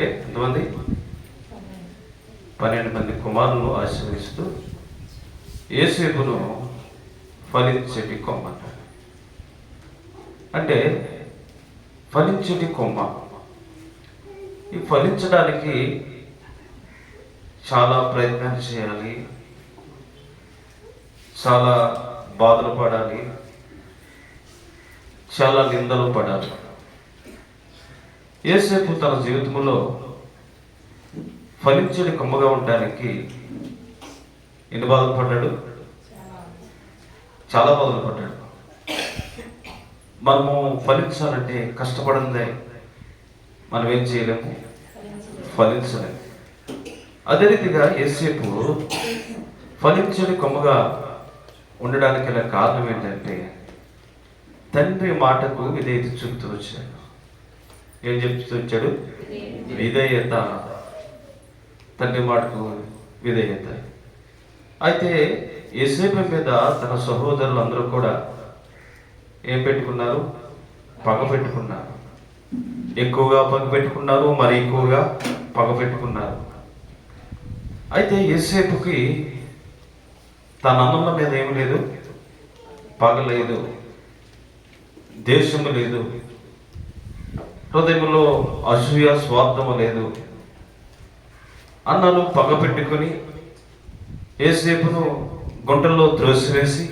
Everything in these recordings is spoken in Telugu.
ఎంతమంది? 12 మంది కుమారులను ఆశీర్వదిస్తూ యోసేపును ఫలించేటి కొమ్మ అంటే ఫలించేటి కొమ్మ. ఈ ఫలించడానికి చాలా ప్రయత్నాలు చేయాలి, చాలా బాధలు పడాలి, చాలా నిందలు పడాలి. యోసేపు తన జీవితంలో ఫలించని కొమ్మగా ఉండడానికి ఎన్ని బాధలు పడ్డాడు? చాలా బాధలు పడ్డాడు. మనము ఫలించాలంటే కష్టపడిందే మనం ఏం చేయలేము, ఫలించలేము. అదే రీతిగా యోసేపు ఫలించని కొమ్మగా ఉండడానికి గల కారణం ఏంటంటే తండ్రి మాటకు విధేయత చూపుతూ వచ్చాడు. ఏం చెప్తూ వచ్చాడు? విధేయత. తండ్రి మాటకు విధేయత. అయితే యోసేపు మీద తన సహోదరులు అందరూ కూడా ఏం పెట్టుకున్నారు? పగ పెట్టుకున్నారు. ఎక్కువగా పగ పెట్టుకున్నారు, మరి ఎక్కువగా పగ పెట్టుకున్నారు. అయితే యోసేపుకి తన అన్నల మీద ఏమి లేదు, పగ లేదు, దేశము లేదు, హృదయంలో అసూయ స్వార్థము లేదు. అన్నలు పగ పెట్టుకొని యోసేపును గుంటల్లో త్రోసివేసి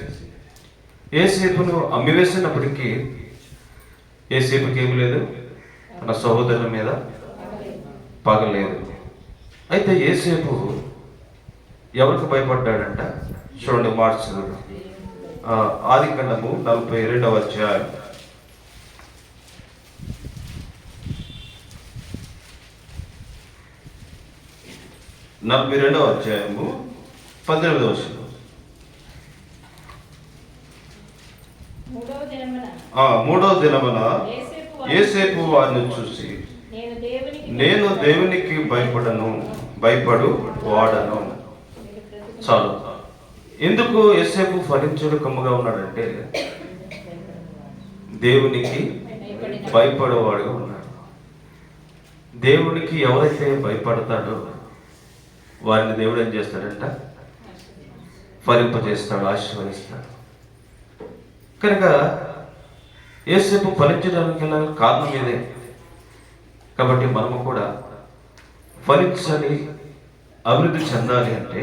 యోసేపును అమ్మివేసినప్పటికీ యోసేపుకి ఏమి లేదు, తన సహోదరుల మీద పగ లేదు. అయితే యోసేపు ఎవరికి భయపడ్డాడంట? చూడండి, మార్చు ఆదికాండము 42వ అధ్యాయం 42వ అధ్యాయము 18వ వచనం. మూడవ దినమున యోసేపు వారిని చూసి, నేను దేవునికి భయపడు వాడను. చాలు. ఎందుకు యోసేపు ఫలించుడు కొమ్మగా ఉన్నాడంటే దేవునికి భయపడేవాడుగా ఉన్నాడు. దేవునికి ఎవరైతే భయపడతాడో వారిని దేవుడు ఏం చేస్తాడంట? ఫలింపజేస్తాడు, ఆశీర్వదిస్తాడు. కనుక యోసేపు ఫలించడానికి కారణం ఇదే. కాబట్టి మనము కూడా ఫలించాలి, అభివృద్ధి చెందాలి అంటే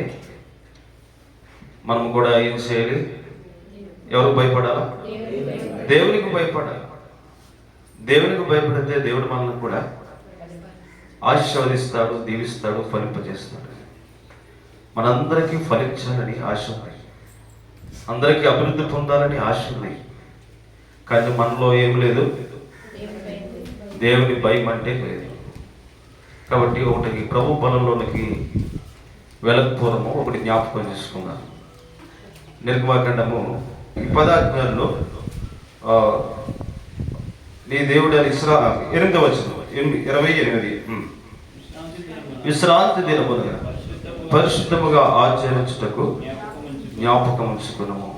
మనము కూడా ఏం చేయాలి? ఎవరికి భయపడాలా? దేవునికి భయపడాలి. దేవునికి భయపడితే దేవుడు మనల్ని కూడా ఆశీర్వదిస్తాడు, దీవిస్తాడు, ఫలింపజేస్తాడు. మనందరికీ ఫలించాలని ఆశ ఉంది, అందరికీ అభివృద్ధి పొందాలని ఆశ ఉంది. కానీ మనలో ఏం లేదు, దేవుని భయం అంటే లేదు. కాబట్టి ఒకటి ప్రభు బలంలోనికి వెళ్ళకపోవడము ఒకటి జ్ఞాపకం చేసుకున్నాను. నిర్గమాకాండము 10వ అధ్యాయంలో నీ దేవుడు అని 8వ వచనం 28 విశ్రాంతి దినమున పరిశుద్ధముగా ఆచరించుటకు జ్ఞాపకం ఉంచుకున్నాము.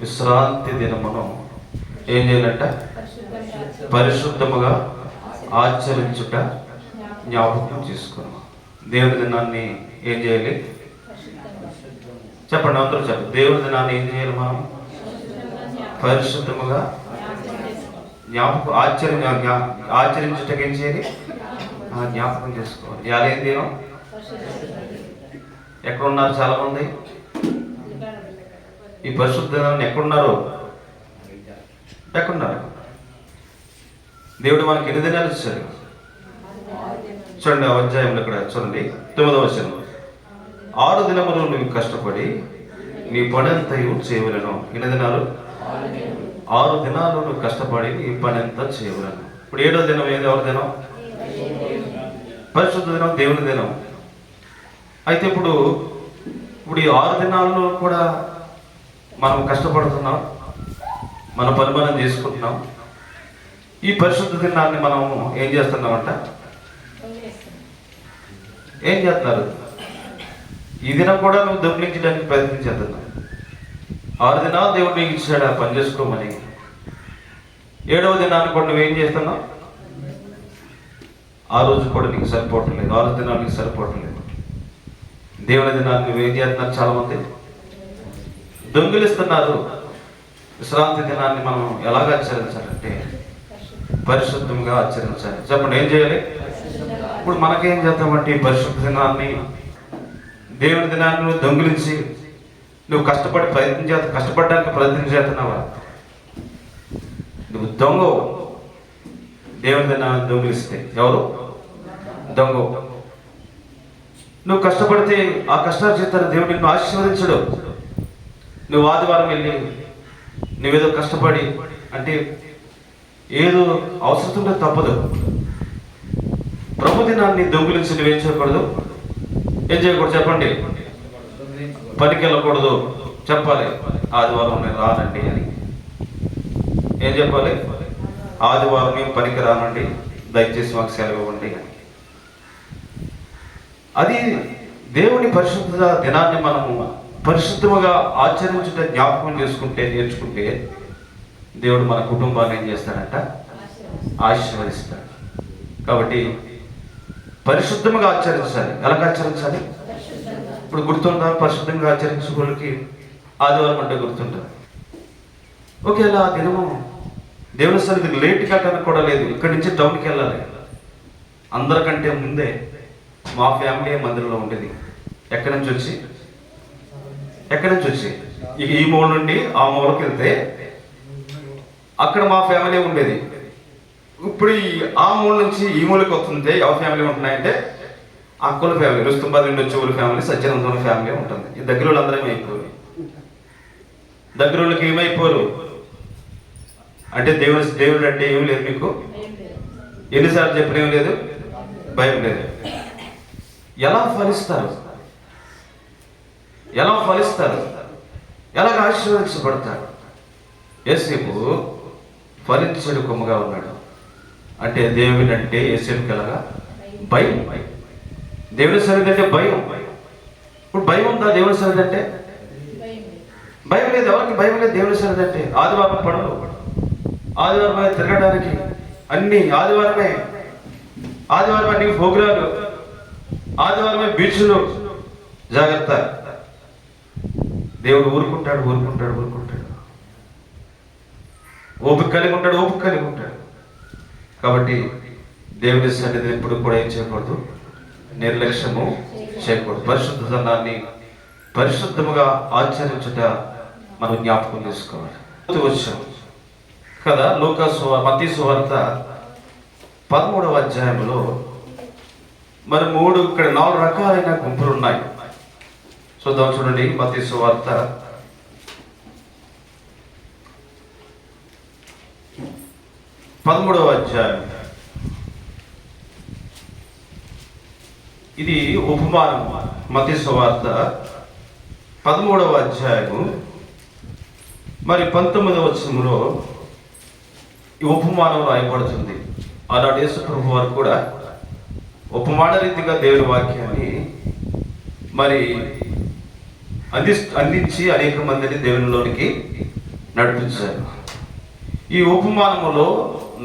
విశ్రాంతి దినమును ఏం చేయాలంట? పరిశుద్ధముగా ఆచరించుట జ్ఞాపకం చేసుకున్నాము. దేవుని దినాన్ని ఏం చేయాలి? చెప్పండి, అందరూ చెప్పండి. దేవుని దినాన్ని ఏం చేయాలి? మనం పరిశుద్ధముగా జ్ఞాపకం ఆచరించుటకు ఏం చేయాలి? జ్ఞాపకం చేసుకోవాలి. ఇవాళ ఏం దినం? ఎక్కడున్నారు చాలా మంది? ఈ పరిశుద్ధ దినాన్ని ఎక్కడున్నారు? దేవుడు మనకి ఎన్ని దినాలు ఇచ్చాడు? చూడండి, ఆ అధ్యాయంలో ఇక్కడ చూడండి 9వ వచనం. 6 దినములు నువ్వు కష్టపడి నీ పని అంతయు చేయవలను. ఎన్ని దినాలు? 6 దినాలు నువ్వు కష్టపడి నీ పని అంతా చేయవలను. ఇప్పుడు 7వ దినం ఏది? ఎవరి దినం? పరిశుద్ధ దినం, దేవుని దినం. అయితే ఇప్పుడు ఈ 6 దినాల్లో కూడా మనం కష్టపడుతున్నాం, మన పని మనం చేసుకుంటున్నాం. ఈ పరిశుద్ధ దినాన్ని మనం ఏం చేస్తున్నామంట? ఏం చేస్తున్నారు? ఈ దినం కూడా నువ్వు దొంగిలించడానికి ప్రయత్నించేస్తున్నావు. 6 దినాలు దేవుడు నీకు ఇచ్చాడు ఆ పని చేసుకోమని. 7వ దినాన్ని కూడా నువ్వేం చేస్తున్నావు? ఆ రోజు కూడా నీకు సరిపోవటం లేదు, 6 దినాలు నీకు సరిపోవటం లేదు. దేవుని దినాన్ని నువ్వు ఏం చేస్తున్నారు? చాలామంది దొంగిలిస్తున్నారు. విశ్రాంతి దినాన్ని మనం ఎలాగ ఆచరించాలంటే పరిశుద్ధంగా ఆచరించాలి. చెప్పండి, ఏం చేయాలి? ఇప్పుడు మనకేం చేద్దామంటే ఈ పరిశుద్ధ దినాన్ని, దేవుని దినాన్ని నువ్వు దొంగిలించి నువ్వు కష్టపడడానికి ప్రయత్నం చేస్తున్నావా? నువ్వు దొంగ. దేవుని దినాన్ని దొంగిలిస్తే ఎవరు దొంగ? నువ్వు కష్టపడితే ఆ కష్టార్జితాన్ని దేవుడు నిన్ను ఆశీర్వదించడు. నువ్వు ఆదివారం వెళ్ళి నువ్వేదో కష్టపడి అంటే ఏదో అవసరం ఉంటే తప్పదు. ప్రభు దినాన్ని దొంగిలించి నువ్వేం చేయకూడదు? ఏం చేయకూడదు? చెప్పండి. పనికి వెళ్ళకూడదు. చెప్పాలి, ఆదివారం నేను రానండి అని. ఏం చెప్పాలి? ఆదివారం మేము పనికి రానండి, దయచేసి మాకు సెలవు ఇవ్వండి అని. అది దేవుని పరిశుద్ధ దినాన్ని మనము పరిశుద్ధముగా ఆచరించుట జ్ఞాపకం చేసుకుంటే, నేర్చుకుంటే దేవుడు మన కుటుంబాన్ని ఏం చేస్తాడంట? ఆశీర్వదిస్తాడు. కాబట్టి పరిశుద్ధముగా ఆచరించాలి. ఎలా ఆచరించాలి? ఇప్పుడు గుర్తుందా? పరిశుద్ధంగా ఆచరించే వాళ్ళకి ఆదివారం అంటే గుర్తుంటుంది. ఒకేలా ఆ దినము దేవుని సన్నిధికి లేట్గా కనుక లేదు. ఇక్కడి నుంచి టౌన్కి వెళ్ళాలి. అందరికంటే ముందే మా ఫ్యామిలీ మందిరంలో ఉండేది. ఎక్కడి నుంచి వచ్చి ఇక ఈ మూల నుండి ఆ మూలకి వెళ్తే అక్కడ మా ఫ్యామిలీ ఉండేది. ఇప్పుడు ఆ మూల నుంచి ఈ మూలకి వస్తుంటే ఎవరి ఫ్యామిలీ ఉంటున్నాయంటే అక్కుల ఫ్యామిలీ, రుస్తుంబాద్ నుండి వచ్చే ఊరి ఫ్యామిలీ, సత్యానందం ఫ్యామిలీ ఉంటుంది. ఈ దగ్గర వాళ్ళందరూ ఏమైపోరు. దగ్గర వాళ్ళకి ఏమైపోరు అంటే దేవుడు అంటే ఏం లేదు. మీకు ఎన్నిసార్లు చెప్పిన ఏం లేదు, భయం లేదు. ఎలా ఫలిస్తారు? ఎలాగ ఆశీర్వదించబడతాడు? యేసేపు ఫలించడు కొమ్మగా ఉన్నాడు. అంటే దేవుని అంటే యేసేపుకి ఎలాగా భయం. దేవుని సన్నిధి అంటే భయం. ఇప్పుడు భయం ఉందా? దేవుని సన్నిధి అంటే భయం లేదు. ఎవరికి భయం లేదు దేవుని సన్నిధి అంటే? ఆదివారం పనులు, ఆదివారమే తిరగడానికి, అన్ని ఆదివారమే నీకు ప్రోగ్రాలు, ఆదివారమే బీచ్లు. జాగ్రత్త. దేవుడు ఊరుకుంటాడు. ఓపిక కలిగి ఉంటాడు. కాబట్టి దేవుని సన్నిధిని ఎప్పుడు కూడా ఏం చేయకూడదు? నిర్లక్ష్యము చేయకూడదు. పరిశుద్ధ దినాన్ని పరిశుద్ధముగా ఆచరించుట మనం జ్ఞాపకం చేసుకోవాలి. వచ్చాం కదా మత్తయి సువార్త 13వ అధ్యాయంలో మరి 4 రకాలైన గుంపులు ఉన్నాయి. చూద్దాం, చూడండి. మత్తయి సువార్త 13వ అధ్యాయం. ఇది ఉపమానం. మత్తయి సువార్త 13వ అధ్యాయము మరి 19వ వచనంలో ఈ ఉపమానం రాయబడుతుంది. ఆనాడు యేసు ప్రభు వారు కూడా ఉపమాన రీతిగా దేవుని వాక్యాన్ని మరి అందించి అనేక మందిని దేవునిలోనికి నడిపించారు. ఈ ఉపమానములో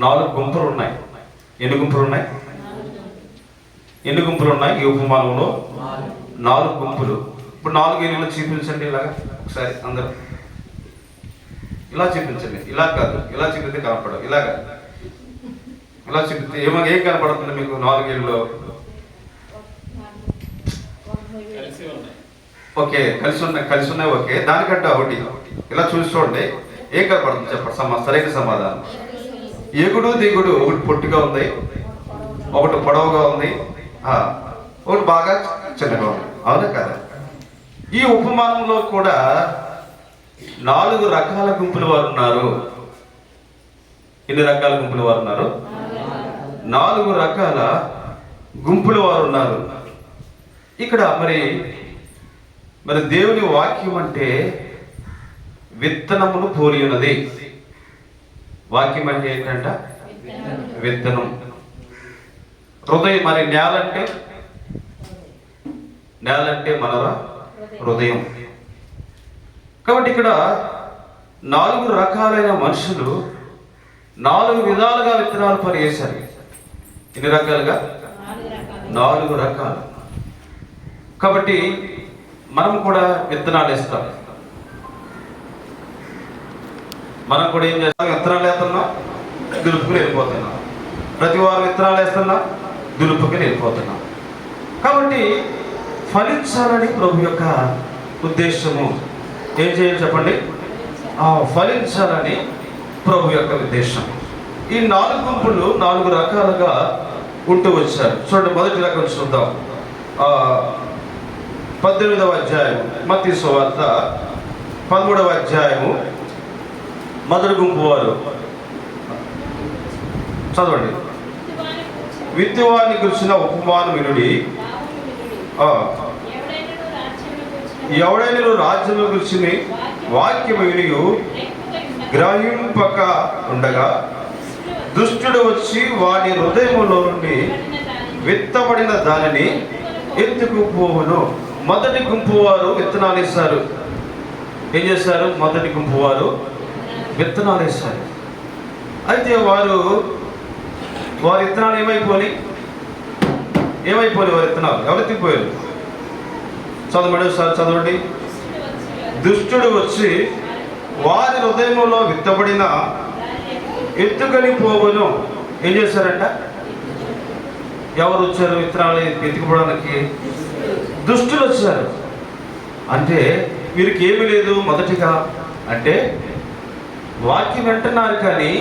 4 గుంపులు ఉన్నాయి. ఎన్ని గుంపులు ఉన్నాయి? ఈ ఉపమానంలో 4 గుంపులు. ఇప్పుడు 4 ఏనుగులు చూపించండి. ఇలాగా ఒకసారి అందరూ ఇలా చూపించండి. ఇలా కాదు, ఇలా చూపిస్తే కనపడవు. ఇలా చూపిస్తే ఏం కనపడుతుంది మీకు? 4 ఏళ్ళు ఓకే, కలిసి ఉన్నాయి. ఓకే, దానికంటే ఒకటి ఇలా చూడండి. ఏం కనపడుతుంది? చెప్పండి. సరైన సమాధానం. ఎగుడు దిగుడు. ఒకటి పొట్టిగా ఉంది, ఒకటి పొడవుగా ఉంది, ఒకటి బాగా చిన్నగా ఉంది. అవునా కదా? ఈ ఉపమానంలో కూడా 4 రకాల గుంపుల వారు ఉన్నారు. ఎన్ని రకాల గుంపుల వారు ఉన్నారు? 4 రకాల గుంపుల వారు ఉన్నారు. ఇక్కడ మరి దేవుని వాక్యం అంటే విత్తనమును పోలి ఉన్నది. వాక్యం అంటే ఏంటంట? విత్తనం. హృదయం. మరి నేలంటే మనరా హృదయం. కాబట్టి ఇక్కడ 4 రకాలైన మనుషులు 4 విధాలుగా విత్తనాలు వేశారు. ఎన్ని రకాలుగా? 4 రకాలు. కాబట్టి మనం కూడా విత్తనాలు వేస్తాం. మనం కూడా ఏం చేస్తాం? విత్తనాలు వేస్తున్నాం, దులుపుకుని వెళ్ళిపోతున్నాం. ప్రతి వారం విత్తనాలు వేస్తున్నాం, దులుపుకుని వెళ్ళిపోతున్నాం. కాబట్టి ఫలించాలని ప్రభు యొక్క ఉద్దేశము. ఏం చేయాలి చెప్పండి? ఫలించాలని ప్రభు యొక్క ఉద్దేశం. ఈ 4 గుంపులు 4 రకాలుగా ఉంటూ వచ్చారు. చూడండి, మొదటి రకం చూద్దాం. 18వ అధ్యాయం మత్తయి సువార్త 13వ అధ్యాయము మొదటి గుంపు వారు చదవండి. విత్తువాని గురించిన ఉపమానం వినుడి. ఎవడైనా రాజ్యంలో గురించి వాక్యం విని గ్రహింపక ఉండగా దుష్టుడు వచ్చి వాడి హృదయములో నుండి విత్తబడిన దానిని ఎత్తుకుపోవును. మొదటి గుంపు వారు విత్తనాలు వేశారు. ఏం చేశారు? మొదటి గుంపు వారు విత్తనాలు వేశారు. అయితే వారి విత్తనాలు ఏమైపోయి వారి విత్తనాలు ఎవరెత్తిపోయారు? చదవండి, సార్ చదవండి. దుష్టుడు వచ్చి వారి హృదయంలో విత్తబడిన ఎత్తుకొని పోవును. ఏం చేశారంట? ఎవరు వచ్చారు విత్తనాలు ఎత్తుకుపోవడానికి? దుష్టులు వచ్చారు. అంటే వీరికి ఏమీ లేదు. మొదటిగా అంటే వాక్యం వింటున్నారు కానీ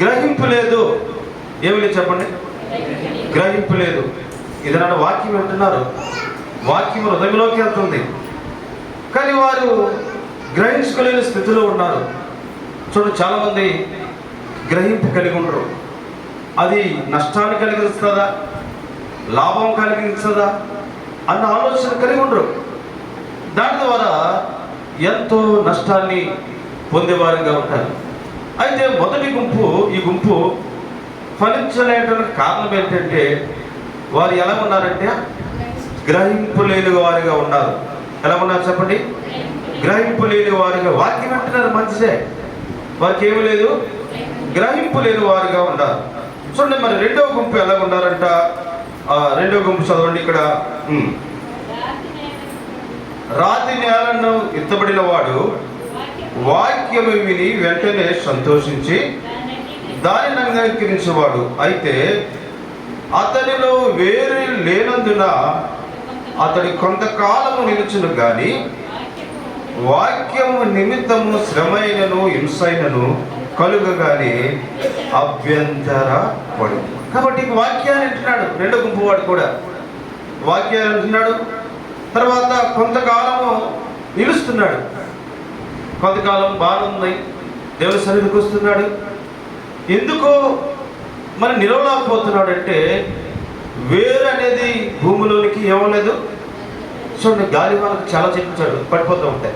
గ్రహింపు లేదు. ఏమి లేదు చెప్పండి? గ్రహింపు లేదు. ఏదైనా వాక్యం వింటున్నారు, వాక్యం హృదయంలోకి వెళ్తుంది, కానీ వారు గ్రహించుకోలేని స్థితిలో ఉన్నారు. చూడండి, చాలామంది గ్రహింపు కలిగి ఉండరు. అది నష్టాన్ని కలిగిస్తుందా, లాభం కలిగించదా అన్న ఆలోచన కలిగి ఉండరు. దాని ద్వారా ఎంతో నష్టాన్ని పొందేవారుగా ఉంటారు. అయితే మొదటి గుంపు, ఈ గుంపు ఫలించలేటానికి కారణం ఏంటంటే వారు ఎలా ఉన్నారంటే గ్రహింపు లేని వారిగా ఉన్నారు. ఎలా ఉన్నారు చెప్పండి? గ్రహింపు లేని వారిగా. వాక్యం అంటున్నారు మంచిదే, వారికి ఏమీ లేదు, గ్రహింపు లేని వారిగా ఉన్నారు. చూడండి, మరి రెండవ గుంపు ఎలా ఉన్నారంట? రెండవ గుంపు చదవండి ఇక్కడ. రాతి నేలను ఎత్తబడిన వాడు వాక్యము విని వెంటనే సంతోషించి దానిని అంగీకరించేవాడు. అయితే అతనిలో వేరే లేనందున అతడి కొంతకాలము నిలుచును గాని వాక్యము నిమిత్తము శ్రమైనను హింసైనను కలుగగానే అభ్యంతరపడు. కాబట్టి వాక్యాన్ని అంటున్నాడు రెండో గుంపు వాడు కూడా. వాక్యాన్ని అంటున్నాడు, తర్వాత కొంతకాలము నిలుస్తున్నాడు. కొంతకాలం బాగుంది, దేవుని సన్నిధికి వస్తున్నాడు. ఎందుకో మరి నిలవలేకపోతున్నాడు అంటే వేరు అనేది భూమిలోనికి ఏమలేదు. చూడండి, గాలి వాళ్ళకి చాలా చెట్లు పడిపోతూ ఉంటాయి.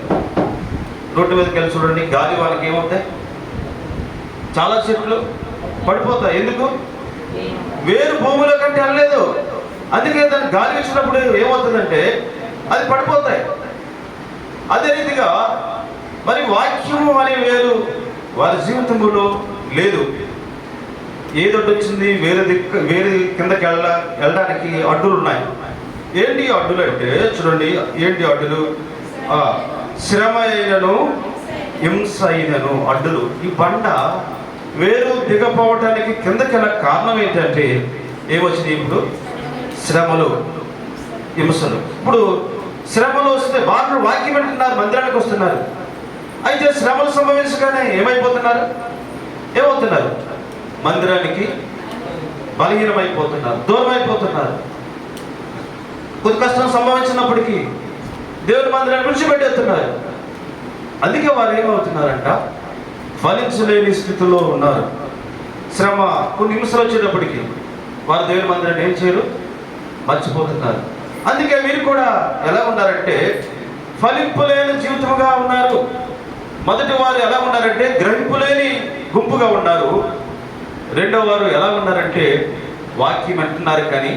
రోడ్డు మీదకి వెళ్ళి చూడండి, గాలి వాళ్ళకి ఏమవుతాయి, చాలా చెట్లు పడిపోతాయి. ఎందుకు? వేరు భూమిలో కంటే అనలేదు. అందుకే దాన్ని గాలి వచ్చినప్పుడు ఏమవుతుందంటే అది పడిపోతాయి. అదే రీతిగా మరి వాక్యము అనే వేరు వారి జీవితంలో లేదు. ఏదొడ్డు వచ్చింది, వేరే కిందకి వెళ్ళడానికి అడ్డులు ఉన్నాయి. ఏంటి అడ్డులు అంటే చూడండి, ఏంటి అడ్డులు? శ్రమ అయినను హింస అయినను అడ్డులు. ఈ బండ వేరు దిగపోవటానికి కిందకి వెళ్ళ కారణం ఏంటంటే ఏమొచ్చింది? ఇప్పుడు శ్రమలు, హింసలు. ఇప్పుడు శ్రమలు వస్తే వారు వాక్యం వింటున్నారు, మందిరానికి వస్తున్నారు. అయితే శ్రమలు సంభవించగానే ఏమవుతున్నారు? మందిరానికి బలహీనమైపోతున్నారు, దూరం అయిపోతున్నారు. కొద్ది కష్టం సంభవించినప్పటికీ దేవుని మందిరాన్ని విడిచిపెట్టేస్తున్నారు. అందుకే వారు ఏమవుతున్నారంట? ఫలించలేని స్థితిలో ఉన్నారు. శ్రమ, కొన్ని హింసలు వచ్చేటప్పటికి వారు దేవుని మందిరాన్ని ఏం చేయరు, మర్చిపోతున్నారు. అందుకే మీరు కూడా ఎలా ఉన్నారంటే ఫలింపులేని జీవితముగా ఉన్నారు. మొదటి వారు ఎలా ఉన్నారంటే గ్రహింపులేని గుంపుగా ఉన్నారు. రెండో వారు ఎలా ఉన్నారంటే వాక్యం అంటున్నారు కానీ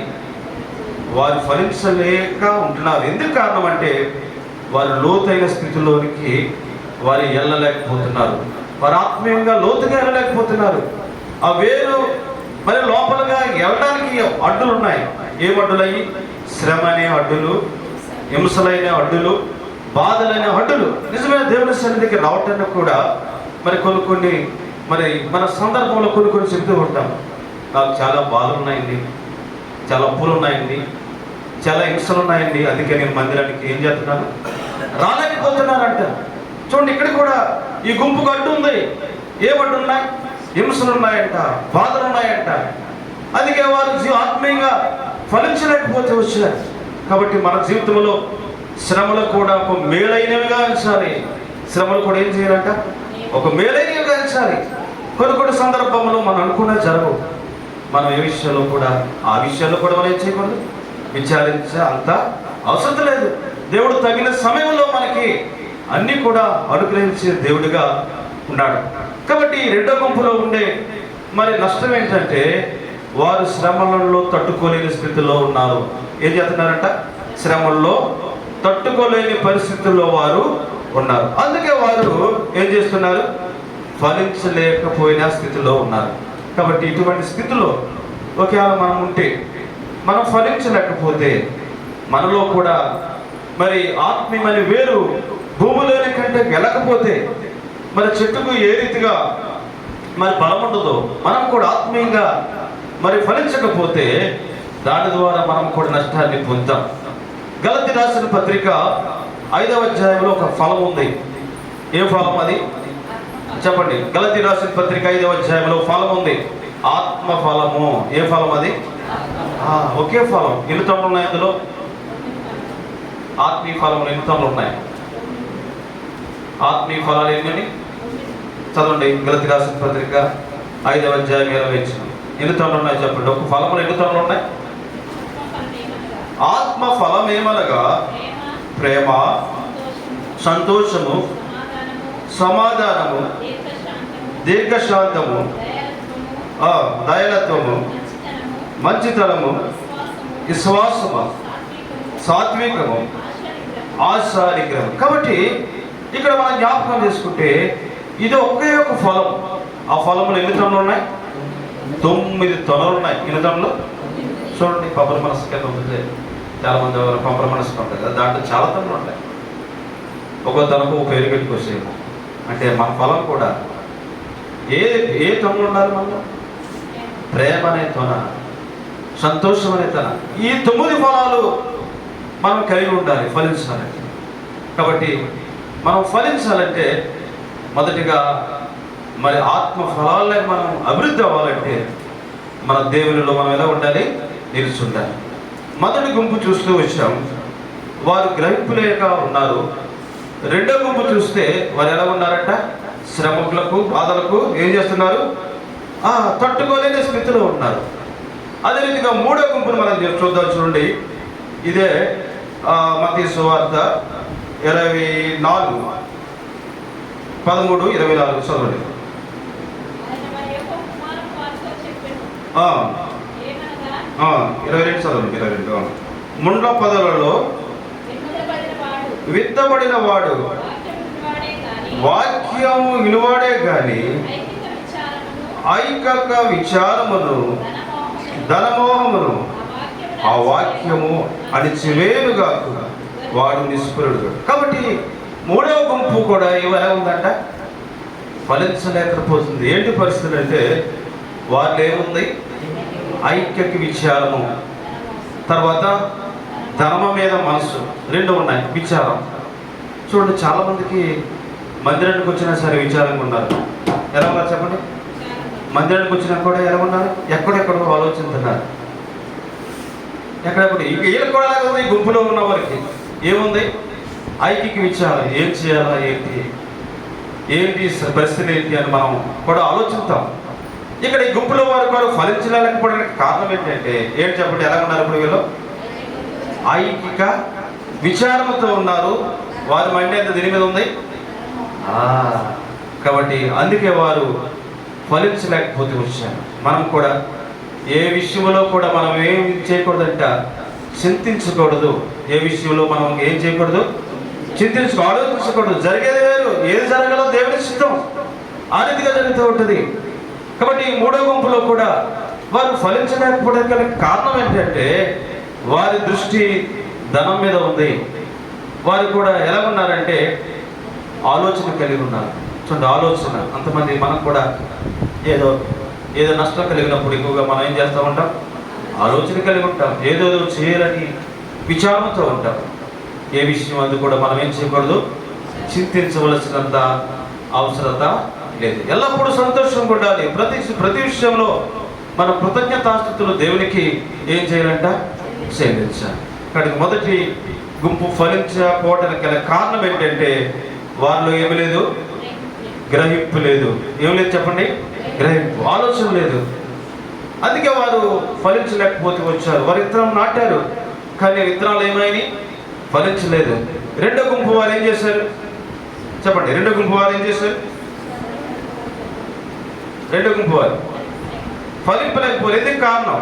వారు ఫలించలేక ఉంటున్నారు. ఎందుకు కారణం అంటే వారు లోతైన స్థితిలోనికి వారు వెళ్ళలేకపోతున్నారు. వారు ఆత్మీయంగా లోతుగా వెళ్ళలేకపోతున్నారు. ఆ వేరు మరి లోపలగా వెళ్ళడానికి అడ్డులు ఉన్నాయి. ఏం అడ్డులయ్యి? శ్రమ అనే అడ్డులు, హింసలైన అడ్డులు, బాధలైన అడ్డులు. నిజమైన దేవుని సన్నిధికి రావటానికి కూడా మరి కొన్ని మరి మన సందర్భంలో కొన్ని చెప్తూ ఉంటాం. నాకు చాలా బాధలు ఉన్నాయండి, చాలా అప్పులు ఉన్నాయండి, చాలా హింసలు ఉన్నాయండి, అందుకే నేను మందిరానికి ఏం చేస్తున్నాను, రాలేకపోతున్నానంట. చూడండి, ఇక్కడ కూడా ఈ గుంపుకు అడ్డు ఉంది. ఏ అడ్డు ఉన్నాయి? హింసలు ఉన్నాయంట, బాధలు ఉన్నాయంట. అందుకే వారు ఆత్మీయంగా ఫలించలేకపోతే వచ్చారు. కాబట్టి మన జీవితంలో శ్రమలు కూడా ఒక మేలైనవిగా ఎంచాలి. శ్రమలు కూడా ఏం చేయాలంట? ఒక మేలైనవిగా ఎంచాలి. కొన్ని సందర్భంలో మనం అనుకున్నా జరగవు. మనం ఏ విషయంలో కూడా ఆ విషయాల్లో కూడా మనం ఏం చేయకూడదు, విచారించే అంత అవసరం లేదు. దేవుడు తగిన సమయంలో మనకి అన్నీ కూడా అనుగ్రహించే దేవుడిగా ఉన్నాడు. కాబట్టి రెండో గుంపులో ఉండే మరి నష్టం ఏంటంటే వారు శ్రమలలో తట్టుకోలేని స్థితిలో ఉన్నారు. ఏం చేస్తున్నారంట? శ్రమల్లో తట్టుకోలేని పరిస్థితుల్లో వారు ఉన్నారు. అందుకే వారు ఏం చేస్తున్నారు? ఫలించలేకపోయిన స్థితిలో ఉన్నారు. కాబట్టి ఇటువంటి స్థితిలో ఒకవేళ మనం ఉంటే, మనం ఫలించలేకపోతే, మనలో కూడా మరి ఆత్మీయమైన వేరు భూమిలోని కంటే వెళ్ళకపోతే, మరి చెట్టుకు ఏ రీతిగా మరి బలం ఉండదో, మనం కూడా ఆత్మీయంగా మరి ఫలించకపోతే దాని ద్వారా మనం కూడా నష్టాన్ని పొందుతాం. గలతీ రాసిన పత్రిక 5వ అధ్యాయంలో ఒక ఫలం ఉంది. ఏ ఫలం అది? చెప్పండి. గలతీ రాసిన పత్రిక 5వ అధ్యాయంలో ఫలం ఉంది, ఆత్మ ఫలము. ఏ ఫలం అది? ఒకే ఫలం. ఎన్ని తొమ్మిది ఉన్నాయి అందులో? ఆత్మీయ ఫలములు ఎన్ని తొమ్మిది ఉన్నాయి? ఆత్మీయ ఫలాలు ఎన్ని? చదవండి. గలతీ రాసిన పత్రిక 5వ అధ్యాయం 20 వచనం. ఎన్ని తొమ్మిది ఉన్నాయి చెప్పండి. ఒక ఫలములు ఎన్ని తొమ్మిది ఉన్నాయి? ఆత్మ ఫలం ఏమనగా ప్రేమ, సంతోషము, సమాధానము, దీర్ఘశాంతము, దయలత్వము, మంచితనము, విశ్వాసము, సాత్వికము, ఆశానిగ్రహం. కాబట్టి ఇక్కడ మనం జ్ఞాపకం చేసుకుంటే ఇది ఒకే ఒక ఫలం. ఆ ఫలములు ఎన్ని తొనలు ఉన్నాయి? 9 తొనలు ఉన్నాయి. ఎన్ని తొనలు? చూడండి, పంపర మనసు కింద ఉంటుంది. చాలా మంది పంపర మనసు ఉంటుంది కదా, దాంట్లో చాలా తొనలు ఉంటాయి. ఒక్కో తనకు పేరు పెట్టుకొచ్చేమో. అంటే మన ఫలం కూడా ఏ తొనలు ఉండాలి మనలో? ప్రేమ అనే తొన, సంతోషం అనే తొన. ఈ 9 ఫలాలు మనం కలిగి ఉండాలి ఫలించాలంటే. కాబట్టి మనం ఫలించాలంటే మొదటిగా మరి ఆత్మ ఫలాలే మనం అభివృద్ధి అవ్వాలంటే మన దేవునిలో మనం ఎలా ఉండాలి? నిలిచి ఉండాలి. మొదటి గుంపు చూస్తూ వచ్చాం, వారు గ్రహింపులేక ఉన్నారు. రెండో గుంపు చూస్తే వారు ఎలా ఉన్నారంట? శ్రమకులకు, బాధలకు ఏం చేస్తున్నారు? తట్టుకోలేని స్థితిలో ఉన్నారు. అదే రీతిగా మూడో గుంపును మనం చూద్దాం. చూడండి, ఇదే మత్తయి సువార్త 24, 13, 24 చదవండి. 22 చదవండి. 22 ముండ్ల పొదలలో విత్తబడిన వాడు వాక్యము వినువాడే గాని ఐకక విచారమును, ధనమోహమును ఆ వాక్యము అణిచివేయుగా వాడు నిష్ఫలుడు. కాబట్టి మూడవ గుంపు కూడా ఎలా ఉందంట? ఫలించలేకపోతుంది. ఏంటి పరిస్థితులు అంటే వాళ్ళు ఏముంది? ఐక్యక విచారము, తర్వాత ధర్మం మీద మనసు, రెండు ఉన్నాయి. విచారం చూడండి, చాలామందికి మందిరానికి వచ్చినా సరే విచారంగా ఉన్నారు. ఎలా ఉన్నారు చెప్పండి? మందిరానికి వచ్చినా కూడా ఎలా ఉన్నారు? ఎక్కడెక్కడో ఆలోచిస్తున్నారు. ఎక్కడెక్కడ ఇంక వీళ్ళకి కూడా అలాగే ఉంది. ఈ గుంపులో ఉన్న వారికి ఏముంది? ఐక్యక విచారం. ఏం చేయాలా, ఏంటి పరిస్థితి ఏంటి అని మనం కూడా ఆలోచిస్తాం. ఇక్కడ ఈ గుంపులో వారు కూడా ఫలించలేకపోవడానికి కారణం ఏంటంటే ఏంటి చెప్పండి? ఎలా ఉన్నారు ఇప్పుడు వీళ్ళు? ఐక్యక విచారంతో ఉన్నారు. వారి మైండ్ ఎంత దీని మీద ఉంది? కాబట్టి అందుకే వారు ఫలించలేకపోతే వచ్చారు. మనం కూడా ఏ విషయంలో కూడా మనం ఏం చేయకూడదంట? చింతించకూడదు. ఏ విషయంలో మనం ఏం చేయకూడదు? ఆలోచించకూడదు. జరిగేది వేరు, ఏది జరగాలో దేవుని సిద్ధం ఆ రీతిగా జరుగుతూ ఉంటుంది. కాబట్టి మూడో గుంపులో కూడా వారు ఫలించలేకపోవడానికి గల కారణం ఏంటంటే వారి దృష్టి ధనం మీద ఉంది. వారు కూడా ఎలా ఉన్నారంటే ఆలోచన కలిగి ఉన్నారు. చూడండి, ఆలోచన. అంతమంది మనం కూడా ఏదో నష్టం కలిగినప్పుడు ఎక్కువగా మనం ఏం చేస్తూ ఉంటాం? ఆలోచన కలిగి ఉంటాం. ఏదో చేయాలని విచారంతో ఉంటాం. ఏ విషయం అది కూడా మనం ఏం చేయకూడదు? చింతించవలసినంత అవసరత లేదు. ఎల్లప్పుడూ సంతోషంగా ఉండాలి. ప్రతి విషయంలో మన కృతజ్ఞతాస్తుతులు దేవునికి ఏం చేయాలంట? చెల్లించాలి. కానీ మొదటి గుంపు ఫలించకపోవడానికి గల కారణం ఏంటంటే వారిలో ఏమి లేదు? గ్రహింపు లేదు. ఏమి లేదు చెప్పండి? గ్రహింపు, ఆలోచన లేదు. అందుకే వారు ఫలించలేకపోతే వచ్చారు. వారు విత్తనం నాటారు, కానీ విత్తనాలు ఏమైనాయి? ఫలించలేదు. రెండో గుంపు వారు ఏం చేశారు చెప్పండి? రెండో గుంపు వారు ఏం చేశారు? రెండో గుంపు వారు ఫలింపలేకపోలేదు. ఎందుకు కారణం?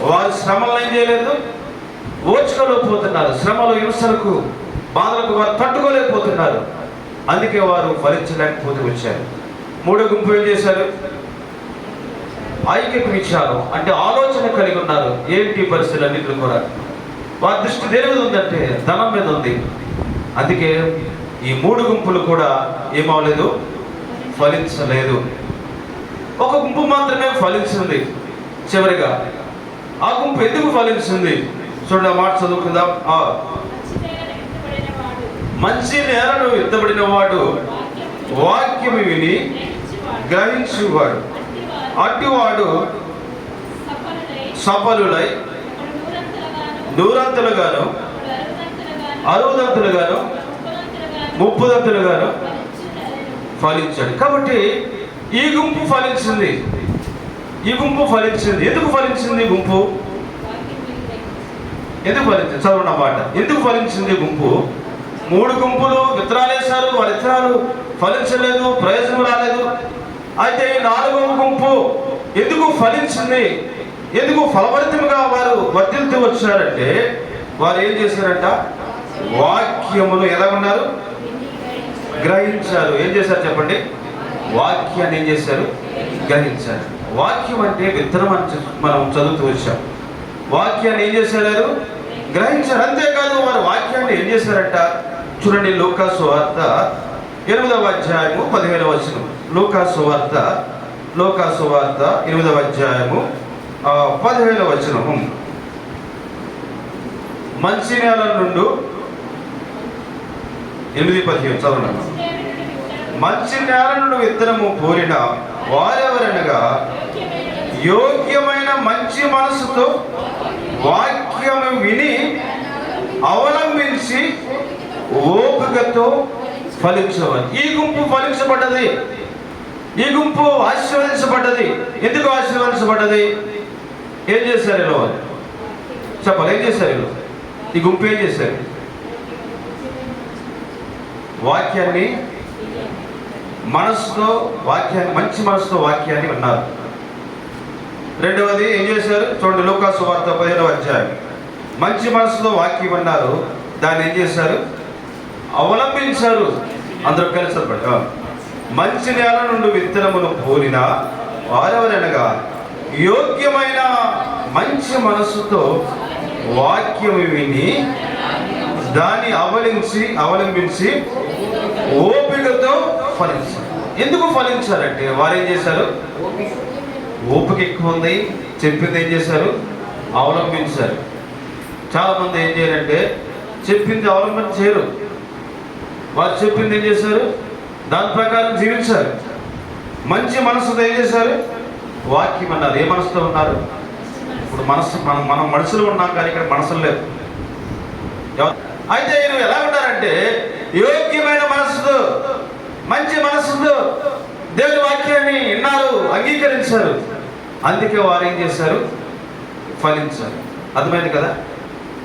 వారు శ్రమలను ఏం చేయలేదు? ఓర్చుకోలేకపోతున్నారు. శ్రమలు, హింసలకు, బాధలకు వారు తట్టుకోలేకపోతున్నారు. అందుకే వారు ఫలించలేకపోతే వచ్చారు. మూడో గుంపు ఏం చేశారు? ఐక్యత విచారం అంటే ఆలోచన కలిగి ఉన్నారు. ఏంటి పరిస్థితులు అన్నింటిలో కూడా వారి దృష్టి దేని మీద ఉందంటే ధనం మీద ఉంది. అందుకే ఈ మూడు గుంపులు కూడా ఏమవలేదు? ఫలించలేదు. ఒక గుంపు మాత్రమే ఫలించింది. చివరిగా ఆ గుంపు ఎందుకు ఫలించింది? చూడండి, ఆ మాట చదువుకుందాం. మంచి నేలను విత్తబడిన వాడు వాక్యము విని గ్రహించువాడు, అట్టివాడు సఫలులై నూరంతులుగాను, అరుదంతులుగాను, ముప్పుదంతులుగాను ఫలించాడు. కాబట్టి ఈ గుంపు ఫలించింది. ఈ గుంపు ఫలించింది. ఎందుకు ఫలించింది గుంపు? ఎందుకు ఫలించింది? చదవండి అన్నమాట. ఎందుకు ఫలించింది గుంపు? మూడు గుంపులు విత్తనాలు వేశారు, వారి విత్తనాలు ఫలించలేదు, ప్రయోజనం రాలేదు. అయితే ఈ నాలుగవ గుంపు ఎందుకు ఫలించింది? ఎందుకు ఫలభరితంగా వారు వర్ధిల్తూ వచ్చారంటే వారు ఏం చేశారంట? వాక్యమును ఎలా ఉన్నారు? గ్రహించారు. ఏం చేశారు చెప్పండి? వాక్యాన్ని ఏం చేశారు? గ్రహించారు. వాక్యం అంటే విత్తనం అని మనం చదువుతూ వచ్చాం. వాక్యాన్ని ఏం చేశారు? గ్రహించారు. అంతేకాదు వారు వాక్యాన్ని ఏం చేశారంట? చూడండి, లూకా సువార్త 8వ అధ్యాయము 15వ వచనం. లూకా సువార్త 8వ అధ్యాయము 15వ వచనము. మంచి నేల నుండి 8:15 చదవండి. మంచి నేల నుండి విత్తనము కోరిన వారెవరనగా యోగ్యమైన మంచి మనసుతో వాక్యము విని అవలంబించి ఓపికతో ఫలించవాలి. ఈ గుంపు ఫలించబడ్డది. ఈ గుంపు ఆశీర్వదించబడ్డది. ఎందుకు ఆశీర్వదించబడ్డది? ఏం చేశారు ఇలా? చెప్పాలి. ఏం చేశారు ఇలా? ఈ గుంపు ఏం చేశారు? వాక్యాన్ని మనసుతో, మంచి మనసుతో వాక్యాన్ని విన్నారు. రెండవది ఏం చేశారు? చూడండి, లూకా సువార్త 15వ అధ్యాయం. మంచి మనసుతో వాక్యం విన్నారు, దాన్ని ఏం చేశారు? అవలంబించారు. అందరూ కలిసి మంచి నేల నుండి విత్తనమును పోలిన వారెవరనగా యోగ్యమైన మంచి మనసుతో వాక్యము విని దాన్ని అవలంబించి ఓపికతో ఫలించారు. ఎందుకు ఫలించారంటే వారు ఏం చేశారు? ఓపిక ఎక్కువ ఉంది, చెప్పింది ఏం చేశారు? అవలంబించారు. చాలామంది ఏం చేయాలంటే చెప్పింది అవలంబన చేయరు. వారు చెప్పింది ఏం చేశారు? దాని ప్రకారం జీవించారు. మంచి మనసుతో ఏం చేశారు? వాక్యం అన్నారు. ఏ మనసుతో ఉన్నారు? ఇప్పుడు మనం మనసులో ఉన్నాం, కానీ ఇక్కడ మనసులు లేవు. అయితే నువ్వు ఎలా ఉన్నారంటే యోగ్యమైన మనసుతో, మంచి మనసుతో దేవుని వాక్యాన్ని విన్నారు, అంగీకరించారు. అందుకే వారు ఏం చేశారు? ఫలించారు. అర్థమైంది కదా?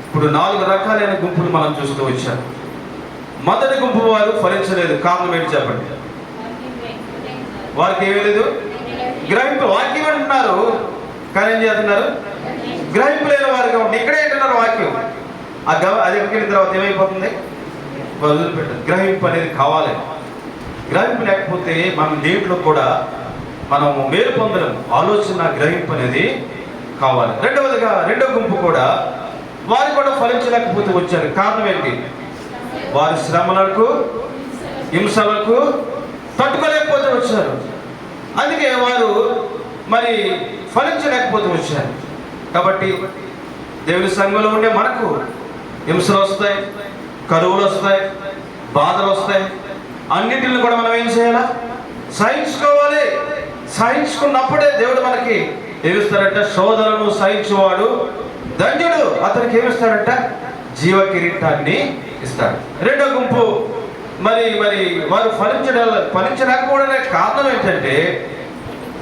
ఇప్పుడు 4 రకాలైన గుంపులు మనం చూస్తూ వచ్చాం. మొదటి గుంపు వారు ఫలించలేదు. కారణం ఏంటి చెప్పండి? వారికి ఏమీ లేదు, గ్రహింపు. వాక్యం అంటున్నారు, కానీ ఏం చేస్తున్నారు? గ్రహింపు లేని వారుగా ఉండి ఇక్కడే అంటున్నారు వాక్యం. అది ఎక్కడికి తర్వాత ఏమైపోతుంది? వదిలిపెట్టారు. గ్రహింపు అనేది కావాలి. గ్రహింపు లేకపోతే మనం దేంట్లో కూడా మనం మేలు పొందడం, ఆలోచన గ్రహింపు అనేది కావాలి. రెండవదిగా రెండో గుంపు కూడా వారు కూడా ఫలించలేకపోతే వచ్చారు. కారణం ఏంటి? వారి శ్రమలకు హింసలకు తట్టుకోలేకపోతే వచ్చారు. అందుకే వారు మరి ఫలించలేకపోతే వచ్చారు. కాబట్టి దేవుని సంఘంలో ఉండే మనకు హింసలు వస్తాయి, కరువులు వస్తాయి, బాధలు వస్తాయి. అన్నిటిని కూడా మనం ఏం చేయాలా? సహించుకోవాలి. సహించుకున్నప్పుడే దేవుడు మనకి ఏమిస్తాడంట? శోధనను సహించువాడు ధన్యుడు, అతనికి ఏమిస్తాడంట? జీవ కిరీటాన్ని ఇస్తాడు. రెండో గుంపు మరి వారు ఫలించలేకపోవడానికి కారణం ఏంటంటే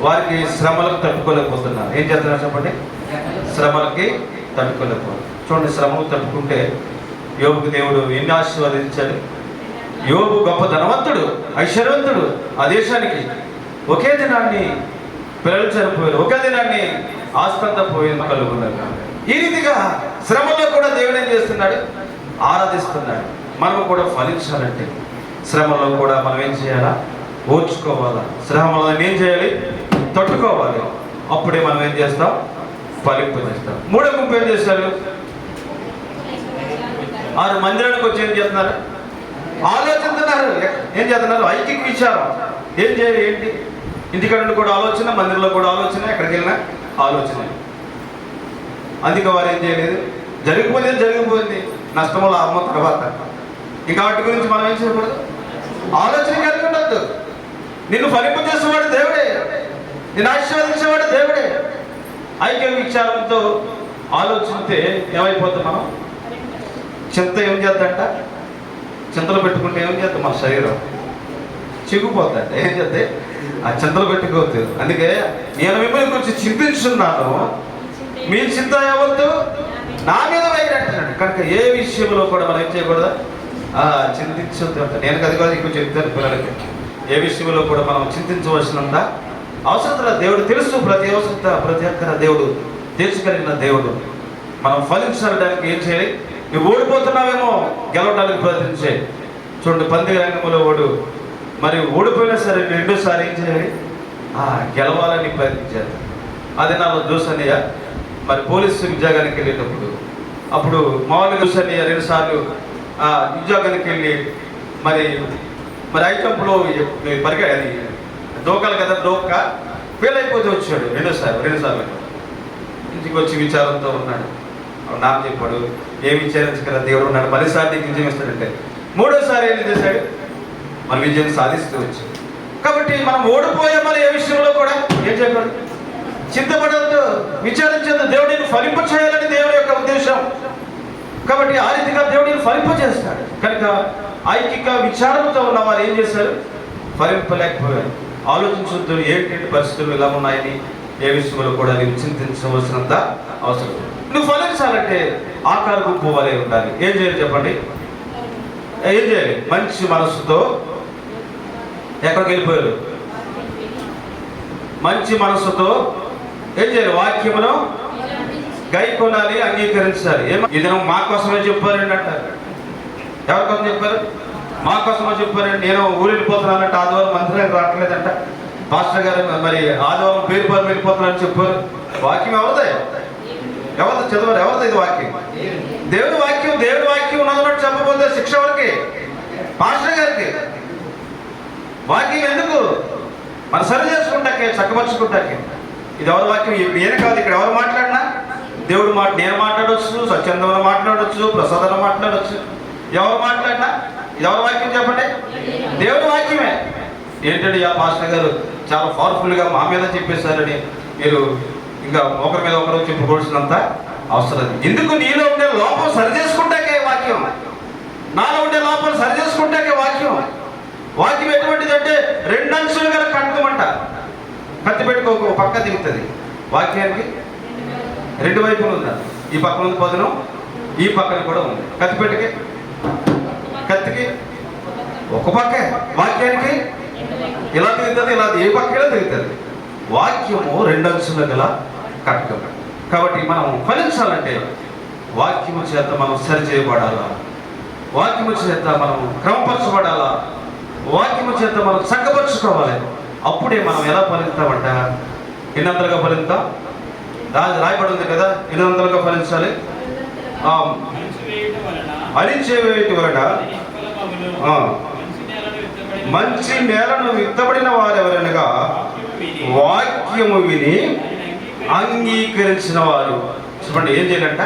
వారికి శ్రమలకు తట్టుకోలేకపోతున్నారు. ఏం చేస్తున్నారు చెప్పండి? శ్రమలకి తట్టుకోలేకపోతున్నారు. చూడండి, శ్రమలు తట్టుకుంటే యోబుకు దేవుడు ఎన్ని ఆశీర్వదించాడు. యోబు గొప్ప ధనవంతుడు, ఐశ్వర్యవంతుడు. ఆ దేశానికి ఒకే దినాన్ని పిల్లలు చనిపోయారు, ఒకే దినాన్ని ఆస్తంతా పోయింది కలుగున్నారు. ఈ రీతిగా శ్రమలో కూడా దేవుడు ఏం చేస్తున్నాడు? ఆరాధిస్తున్నాడు. మనం కూడా ఫలించాలంటే శ్రమలో కూడా మనం ఏం చేయాలా? ఓర్చుకోవాలా. శ్రమలో ఏం చేయాలి? తట్టుకోవాలి. అప్పుడే మనం ఏం చేస్తాం? ఫలింపు చేస్తాం. మూడో గుంపు ఏం చేస్తారు? వారు మందిరానికి వచ్చి ఏం చేస్తున్నారు? ఆలోచిస్తున్నారు. ఏం చేస్తున్నారు? ఐక్య విచారం. ఏం చేయాలి? ఏంటి? ఇంటికాడ కూడా ఆలోచన, మందిరంలో కూడా ఆలోచన, ఎక్కడికి వెళ్ళినా ఆలోచన. అందుకే వారు ఏం చేయలేదు. జరిగిపోయింది, నష్టమో లాభమో తర్వాత. ఇంకా వాటి గురించి మనం ఏం చేయకూడదు? ఆలోచన కలిగి ఉండద్దు. నిన్ను ఫలింపు చేసేవాడు దేవుడే, నిన్ను ఆశీర్వదించేవాడు దేవుడే. ఐక్య విచారంతో ఆలోచిస్తే ఏమైపోతాం మనం? చింత ఏం చేద్దంట? చింతలు పెట్టుకుంటే ఏం చేద్దాం? మన శరీరం చిగుపోతుందంట. ఏం చేద్దే? ఆ చింతలు పెట్టుకోవద్దు. అందుకే నేను మిమ్మల్ని గురించి చింతించున్నాను, మీ చింత ఏవద్దు నా మీద వైరంటున్నాడు. కనుక ఏ విషయంలో కూడా మనం ఏం చేయకూడదు? చింతించొద్దు అంట. నేను అది కూడా ఎక్కువ చెప్తాను పిల్లలకి. ఏ విషయంలో కూడా మనం చింతించవలసినంత అవసరత దేవుడు తెలుసు. ప్రతి అవసరత ప్రతి ఒక్కర దేవుడు తీర్చగలిగిన దేవుడు. మనం ఫలించడానికి ఏం చేయాలి? నువ్వు ఓడిపోతున్నావేమో, గెలవడానికి ప్రయత్నించే. చూడండి, పంది రంగంలో మరి ఓడిపోయినా సరే రెండోసారి ఏం చేయాలి? గెలవాలని ప్రయత్నించారు. అది నాలో చూసన్నయ్య మరి పోలీసు ఉద్యోగానికి వెళ్ళేటప్పుడు, అప్పుడు మామూలుగా చూసన్నయ్య 2 సార్లు ఉద్యోగానికి వెళ్ళి మరి ఐటంలో అది దోకాలి కదా, దోక్క ఫెయిల్ అయిపోతే వచ్చాడు. 2 సార్లు ఇంటికి వచ్చి విచారంతో ఉన్నాడు. నాకు చెప్పాడు, ఏమి విచారించగల దేవుడు ఉన్నాడు, మరోసారి నీకు విజయం ఇస్తాడంటే. 3వసారి ఏం చేశాడు? మన విజయం సాధిస్తూ వచ్చాడు. కాబట్టి మనం ఓడిపోయామని ఏ విషయంలో కూడా ఏం చేయకూడదు? చింతపడద్దు, విచారించద్దు. దేవుడిని ఫలింప చేయాలని దేవుడి యొక్క ఉద్దేశం. కాబట్టి ఆ రీతిగా దేవుడిని ఫలింప చేస్తాడు. కనుక ఐక్యక విచారంతో ఉన్న వారు ఏం చేశారు? ఫలింపలేకపోయారు. ఆలోచించొద్దు, ఏంటి పరిస్థితులు ఎలా ఉన్నాయని ఏ విషయంలో కూడా నీవు చింతించవలసినంత అవసరం. నువ్వు ఫలించాలంటే ఆకార గుంపు వలె ఉండాలి. ఏం చేయాలి చెప్పండి? ఏం చేయాలి? మంచి మనసుతో ఎక్కడికి వెళ్ళిపోయారు? మంచి మనసుతో ఏం చేయాలి? వాక్యమును గైకొనాలి, అంగీకరించాలి. ఈ దినం మా కోసమే చెప్పారండి అంటారు. ఎవరి కోసం చెప్పారు? మా కోసమే చెప్పారండి. నేను ఊరు వెళ్ళిపోతున్నానంటే ఆదివారం మందిరానికి రావట్లేదంట. పాస్టర్ గారు మరి ఆదివారం పేరు వెళ్ళిపోతున్నారని చెప్పారు. వాక్యం ఎవరిదే? ఎవరిది చదవరు? ఎవరిది ఇది వాక్యం? దేవుడి వాక్యం. దేవుడి వాక్యం ఉన్నదన్నట్టు చెప్పబోతే శిక్ష ఎవరికి? పాస్టర్ గారికి. వాక్యం ఎందుకు? మన సరి చేసుకుంటాకే, చక్కపరుచుకుంటాకే. ఇది ఎవరి వాక్యం? నేను కాదు. ఇక్కడ ఎవరు మాట్లాడినా దేవుడు నేను మాట్లాడవచ్చు, సత్యందన మాట్లాడవచ్చు, ప్రసాదన మాట్లాడవచ్చు. ఎవరు మాట్లాడినా ఇది ఎవరి వాక్యం చెప్పండి? దేవుడి వాక్యమే. ఏంటంటే ఆ పాస్టర్ గారు చాలా పవర్ఫుల్గా మా మీద చెప్పేశారని మీరు ఇంకా ఒకరి మీద ఒకరు చెప్పుకోవాల్సినంత అవసరం. ఎందుకు? నీలో ఉండే లోపం సరి చేసుకుంటాకే వాక్యం. నాలో ఉండే లోపం సరి చేసుకుంటాకే వాక్యం. వాక్యం ఎటువంటిదంటే 2 అంచులు గల కట్టుకోమంట. కత్తి పెట్టుకో, ఒక పక్క దిగుతుంది. వాక్యానికి 2 వైపులు ఉందా? ఈ పక్కన ఉంది పదును, ఈ పక్కన కూడా ఉంది. కత్తికి ఒక పక్కే. వాక్యానికి ఇలా తిరుగుతుంది, ఇలా ఏ పక్కగా తిరుగుతుంది. వాక్యము 2 అంచుల గల కట్టకం. కాబట్టి మనం ఫలించాలంటే వాక్యము చేత మనం సరి చేయబడాలా, వాక్యము చేత మనం క్రమపరచబడాలా, వాక్యము చేత మనం చక్కపరుచుకోవాలి. అప్పుడే మనం ఎలా ఫలిస్తామంట? ఎన్నంతలుగా ఫలిస్తాం? రాయబడి ఉంది కదా, ఎన్నంతలుగా ఫలించాలి? అరిచేవేటి వలన మంచి నేలను విత్తబడిన వారెవరనగా వాక్యము విని అంగీకరించిన వారు. చెప్పండి, ఏం చేయాలంట?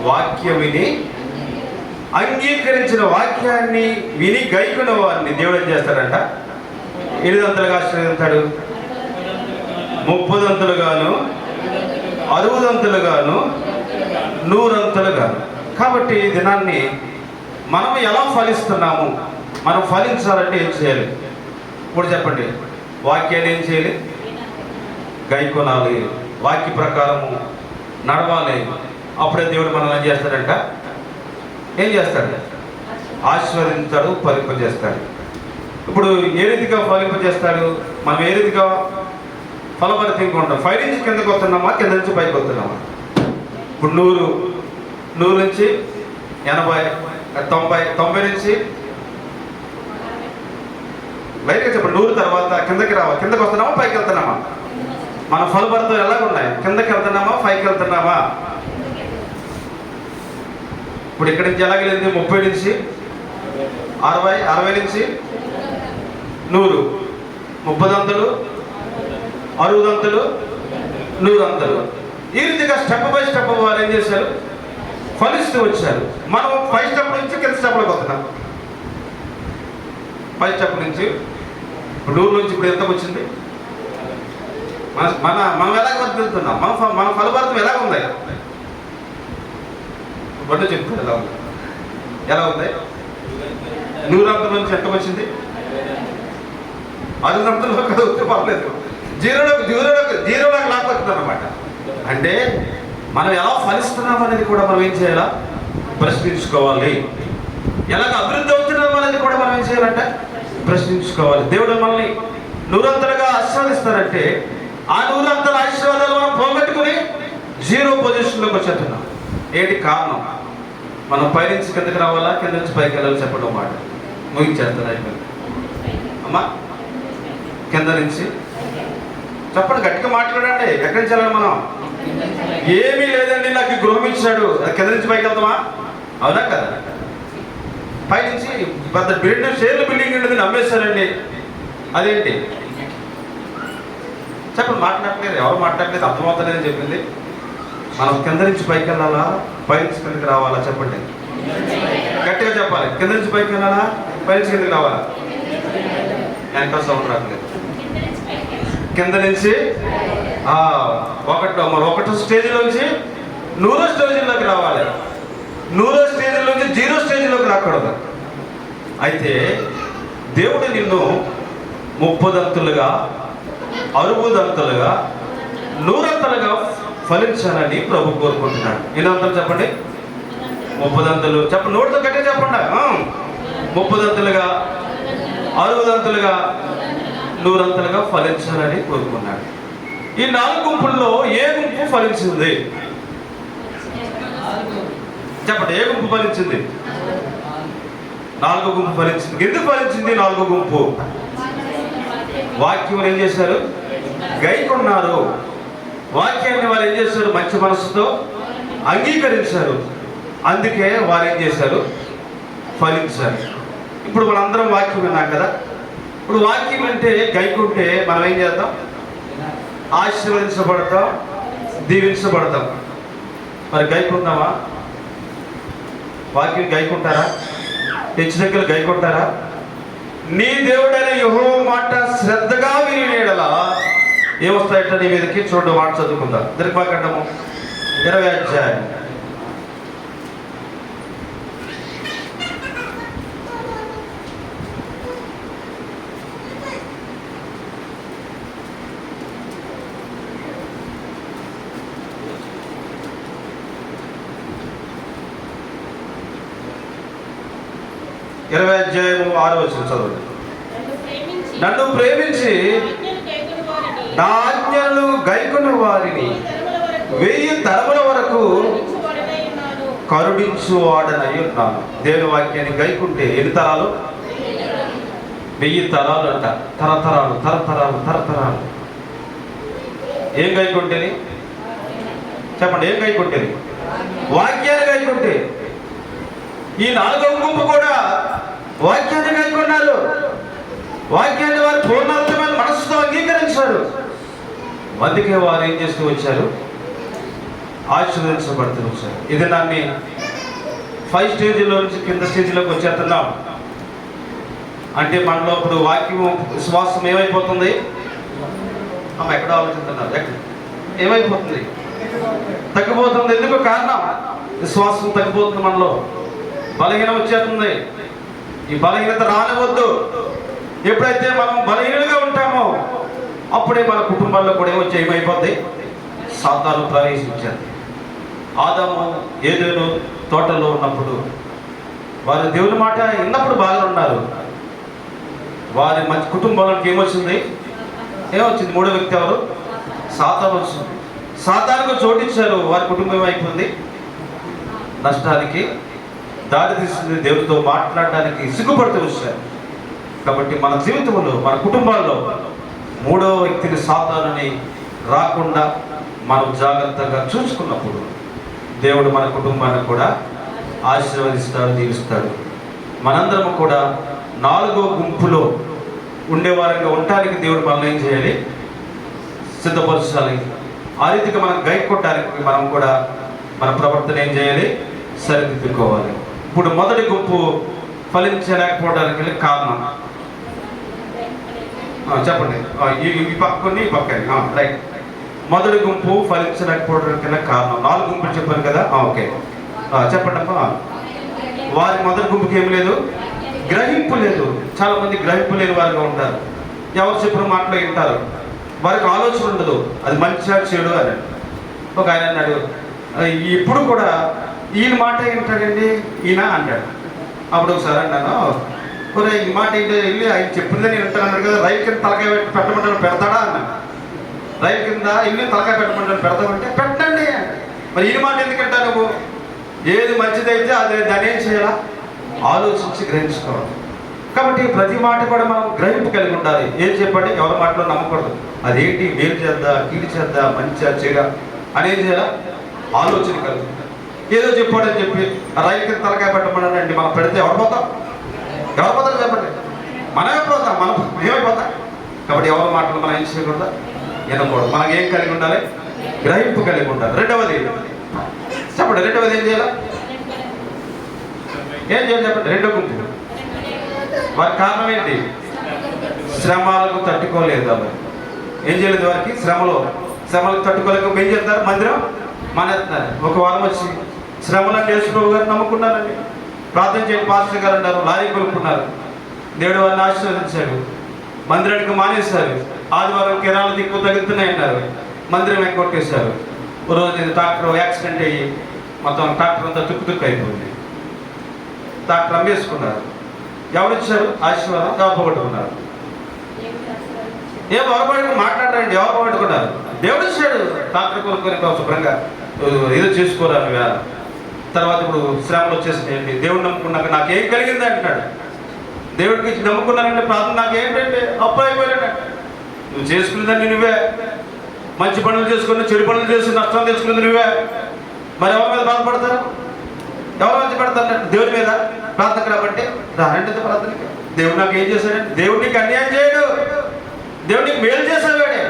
వాక్యం విని అంగీకరించిన వాక్యాన్ని విని గైకున్న వారిని దేవుడు ఏం చేస్తాడంట? 800 ఆశీర్వదిస్తాడు, 30 60 100. కాబట్టి ఈ దినాన్ని మనం ఎలా ఫలిస్తున్నాము? మనం ఫలించాలంటే ఏం చేయాలి? ఇప్పుడు చెప్పండి. వాక్యాన్ని ఏం చేయాలి? గైకొనాలి, వాక్య ప్రకారము నడవాలి. అప్పుడే దేవుడు మనల్ని ఏం చేస్తాడంట? ఏం చేస్తాడు? ఆశీర్వదించాడు, ఫలింపజేస్తాడు. ఇప్పుడు ఏ రీతిగా ఫలింపజేస్తాడు? మనం ఏ రీతిగా ఫలభరితంగా ఉంటాం? 5 నుంచి కిందకు వస్తున్నామా, కింద నుంచి పైకి వస్తున్నామా? ఇప్పుడు 100 నుంచి 80, 90 నుంచి బయటగా చెప్పండి. 100 తర్వాత కిందకి రావాలి. కిందకి వస్తున్నామా, పైకి వెళ్తున్నామా? మన ఫలభరితం ఎలాగ ఉన్నాయి? కిందకి వెళ్తున్నామా, పైకి వెళ్తున్నామా? ఇప్పుడు ఇక్కడి నుంచి ఎలాగలేదు? 30 నుంచి 60, 60 నుంచి 100, 30 60 100. ఈ రీతిగా స్టెప్ బై స్టెప్ వారు ఏం చేశారు? ఫలిస్తూ వచ్చారు. మనం 5 స్టెప్ నుంచి కింద స్టెప్లోకి వస్తున్నాం. 5 స్టెప్ నుంచి ఇప్పుడు 100 నుంచి ఇప్పుడు ఎంతకు వచ్చింది? మనం ఎలాగ వెళ్తున్నాం? మన ఫలభరితం ఎలాగ ఉంది? బట్టు చెప్తారు ఎలా ఉంది? 100 నుంచి ఎంతకు వచ్చింది? 600 వస్తే పర్లేదు, జీరోలోకి లాక్కొస్తుంది అనమాట. అంటే మనం ఎలా ఫలిస్తున్నాం అనేది కూడా మనం ఏం చేయాలా? ప్రశ్నించుకోవాలి. ఎలాగ అభివృద్ధి అవుతున్నాం అనేది కూడా మనం ఏం చేయాలంటే ప్రశ్నించుకోవాలి. దేవుడు మనల్ని 100 ఆశీర్వదిస్తారంటే ఆ 100 ఆశీర్వాదాలు మనం పోగొట్టుకుని 0 పొజిషన్లోకి వచ్చేస్తున్నాం. ఏంటి కారణం? మనం పైనుంచి కిందకి రావాలా, కింద నుంచి పైకి వెళ్ళాలి? చెప్పడం మాట ముగించేస్తాను. అయిపోయింది అమ్మా. కింద నుంచి చెప్పండి, గట్టిగా మాట్లాడండి. ఎక్కడి నుంచి వెళ్ళాలి మనం? ఏమీ లేదండి, నాకు గృహం ఇచ్చాడు. కింద నుంచి పైకి వెళ్తామా? అవునా కదా? పైనుంచి పెద్ద బిల్డింగ్ ఉండేది నమ్మేశారండి. అదేంటి? చెప్పండి, మాట్లాడలేదు. ఎవరు మాట్లాడలేదు, అర్థమవుతలేదని చెప్పింది. మనం కింద నుంచి పైకి వెళ్ళాలా, పై నుంచి కిందకి రావాలా? చెప్పండి, గట్టిగా చెప్పాలి. కింద నుంచి పైకి వెళ్ళాలా, పై నుంచి కిందకి రావాలా? వెనకాల సౌండ్ రావట్లేదు. కింద నుంచి 1వ స్టేజ్లోంచి 100వ స్టేజ్లోకి రావాలి. 100వ స్టేజ్లోంచి 0 స్టేజ్లోకి రాకూడదు. అయితే దేవుడు నిన్ను 30 60 100 ఫలించాలని ప్రభు కోరుకుంటున్నాడు. ఎన్ని అంతలు చెప్పండి? 30 చెప్పండి. 100తో గట్టిగా చెప్పండి. 30 60 100 ఫలించాలని కోరుకున్నాడు. ఈ 4 గుంపుల్లో ఏ గుంపు ఫలించింది? చెప్పండి, ఏ గుంపు ఫలించింది? 4 గుంపు ఫలించింది. ఎందుకు ఫలించింది 4 గుంపు? వాక్యం ఏం చేశారు? గైకొన్నారు. వాక్యాన్ని వారు ఏం చేశారు? మంచి మనసుతో అంగీకరించారు. అందుకే వారు ఏం చేశారు? ఫలించారు. ఇప్పుడు మనందరం వాక్యం విన్నాం కదా. ఇప్పుడు వాక్యం అంటే గైకుంటే మనం ఏం చేద్దాం? ఆశీర్వదించబడతాం, దీవించబడతాం. మరి గైకుంటామా? వాక్యం గైకుంటారా? హెచ్చరికలు గైకుంటారా? నీ దేవుడైన యెహోవా మాట శ్రద్ధగా విని ఎడలా ఏమొస్తాయట నీ మీదకి? చూడు, మాట చదువుకుందాం. నిర్గమకాండము 20వ అధ్యాయం. అధ్యాయము 6వ వచనం చదవండి. నన్ను ప్రేమించి నా ఆజ్ఞలు గైకొన్న వారిని 1000 తరముల వరకు కరుణించువాడనై ఉన్నాను. దేవుని వాక్యాన్ని గైకుంటే ఎన్ని తరాలు? 1000 తరాలు అంట, తరతరాలు తరతరాలు తరతరాలు. ఏం గైకుంటేని చెప్పండి, ఏం గైకుంటేని? వాక్యాన్ని గైకుంటే. ఈ 4వ గుంపు కూడా వాక్యాన్ని గైకొన్నారు. వాక్యాన్ని వారు పూర్ణార్థమైన మనసుతో అంగీకరించారు. అందుకే వారు ఏం చేస్తూ వచ్చారు? ఆశీర్వదించబడుతూ వచ్చారు. ఇది దాన్ని 5 స్టేజ్లో నుంచి కింద స్టేజ్లోకి వచ్చేస్తున్నాం. అంటే మనలో ఇప్పుడు వాక్యం విశ్వాసం ఏమైపోతుంది? ఎక్కడ ఆలోచిస్తున్నారు? ఏమైపోతుంది? తగ్గిపోతుంది. ఎందుకు కారణం? విశ్వాసం తగ్గిపోతుంది. మనలో బలహీనం వచ్చేస్తుంది. ఈ బలహీనత రానివద్దు. ఎప్పుడైతే మనం బలహీనంగా ఉంటామో అప్పుడే మన కుటుంబాల్లో కూడా ఏమైపోద్ది? సాతాను ప్రవేశించారు. ఆదాము ఏదైనా తోటలో ఉన్నప్పుడు వారు దేవుని మాట విన్నప్పుడు బాగా ఉన్నారు. వారి మంచి కుటుంబాలకు ఏమొచ్చింది? మూడో వ్యక్తి ఎవరు? సాతాను వచ్చింది. సాతానుకు చోటిచ్చారు. వారి కుటుంబం అయిపోయింది నష్టానికి దారి తీసింది. దేవుడితో మాట్లాడడానికి సిగ్గుపడుతూ వచ్చారు. కాబట్టి మన జీవితంలో, మన కుటుంబాల్లో మూడో వ్యక్తిని, సాతానుని రాకుండా మనం జాగ్రత్తగా చూసుకున్నప్పుడు దేవుడు మన కుటుంబాన్ని కూడా ఆశీర్వదిస్తాడు, దీవిస్తాడు. మనందరం కూడా 4వ గుంపులో ఉండేవారంగా ఉండటానికి దేవుడు మనల్ని ఏం చేయాలి? సిద్ధపరచాలి. ఆ రీతిగా మనం గైకొట్టడానికి మనం కూడా మన ప్రవర్తన ఏం చేయాలి? సరిదిద్దుకోవాలి. ఇప్పుడు మొదటి గుంపు ఫలించలేకపోవడానికి కారణం చెప్పండి. ఈ పక్కని ఈ పక్కని రైట్. మొదటి గుంపు ఫలించలేకపోవడానికి కారణం 4 గుంపులు చెప్పాను కదా. ఓకే, చెప్పండి అమ్మా. వారి మొదటి గుంపుకి ఏం లేదు? గ్రహింపు లేదు. చాలా మంది గ్రహింపు లేని వారిగా ఉంటారు. ఎవరు చెప్పిన మాటలు వింటారు. వారికి ఆలోచన ఉండదు, అది మంచిగా చెడు అని. ఒక ఆయన అన్నాడు, ఇప్పుడు కూడా ఈయన మాట ఏంటాడండి ఈయన అన్నాడు. అప్పుడు ఒకసారి అన్నాను, ఈ మాట ఏంటో వెళ్ళి ఆయన చెప్పిందని నేను వింటాను కదా, రైలు కింద తలకాయ పెట్టమంటాను పెడతాడా అన్నాను. రైలు కింద ఇల్లు తలకాయ పెట్టమంటాను పెడతామంటే పెట్టండి. మరి ఈయన మాట ఎందుకంటా నువ్వు? ఏది మంచిదైతే అది దాన్ని ఏం చేయాలా? ఆలోచించి గ్రహించుకోవాలి. కాబట్టి ప్రతి మాట కూడా మనం గ్రహింపు కలిగి ఉండాలి. ఏం చెప్పండి, ఎవరి మాటలో నమ్మకూడదు. అదేంటి, మేలు చేద్దా, కీడు చేద్దా, మంచిగా చెడ అని ఏం చేయాలా? ఆలోచన కలిగి. ఏదో చెప్పాడని చెప్పి రైలు కింద తలకాయ పెట్టమన్నాడండి, మనం పెడితే ఎవరు పోతాం? ఎవరు పోతారు చెప్పండి? మనమే పోతాం. మనం ఏమైపోతాం? కాబట్టి ఎవరి మాటలు మనం ఏం చేయకూడదా? వినకూడదు. మనకి ఏం కలిగి ఉండాలి? గ్రహింపు కలిగి ఉండాలి. రెండవది చెప్పండి, రెండవది ఏం చేయాలి? ఏం చేయాలి చెప్పండి? రెండో గుంపు వారి కారణం ఏంటి? శ్రమలకు తట్టుకోలేదు. అవి ఏం చేయలేదు. వారికి శ్రమలకు తట్టుకోలేక ఏం చేస్తారు? మందిరం మానేస్తున్నారు. ఒక వారం వచ్చి శ్రమలను యేసుప్రభు గారు నమ్ముకున్నారండి, ప్రార్థన చేయండి పాస్టర్ గారు అన్నారు, లారీ కొనుక్కున్నారు. దేవుడు వారిని ఆశీర్వదించాడు. మందిరానికి మానేశారు. ఆదివారం కిరాలు దిక్కు తగులుతున్నాయి అన్నారు, మందిరం ఎక్కొట్టేశారు. ఓ రోజు ట్రాక్టర్ యాక్సిడెంట్ అయ్యి మొత్తం ట్రాక్టర్ అంతా తుక్కు అయిపోయింది. ట్రాక్టర్ అమ్మేసుకున్నారు. ఎవరిచ్చారు ఆశీర్వాదం? ఎవరు పోగొట్టుకున్నారు? ఏం ఎవరు మాట్లాడారండి? ఎవరు పోగొట్టుకున్నారు? దేవుడు ఇచ్చాడు. ట్రాక్టర్ కొనుక్కొని శుభ్రంగా ఏదో చేసుకోరాను వేళ. తర్వాత ఇప్పుడు శ్రమలు వచ్చేసినాయండి. దేవుడు నమ్ముకున్నాక నాకేం కలిగింది అంటున్నాడు. దేవుడికి నమ్ముకున్నానంటే ప్రార్థన నాకేంటంటే అప్పు అయిపోయాడు. నువ్వు చేసుకునేదాన్ని నువ్వే, మంచి పనులు చేసుకుని చెడు పనులు చేసి నష్టం తెచ్చుకునేది నువ్వే. మరి ఎవరి మీద బాధపడతారు? ఎవరు మంచి పడతారు? దేవుడి మీద. ప్రార్థన కాబట్టి రానంటే ప్రార్థనకి దేవుడు నాకు ఏం చేశాడంటే, దేవుడు నీకు అన్యాయం చేయడు, దేవుడు నీకు మేలు చేసేవాడే.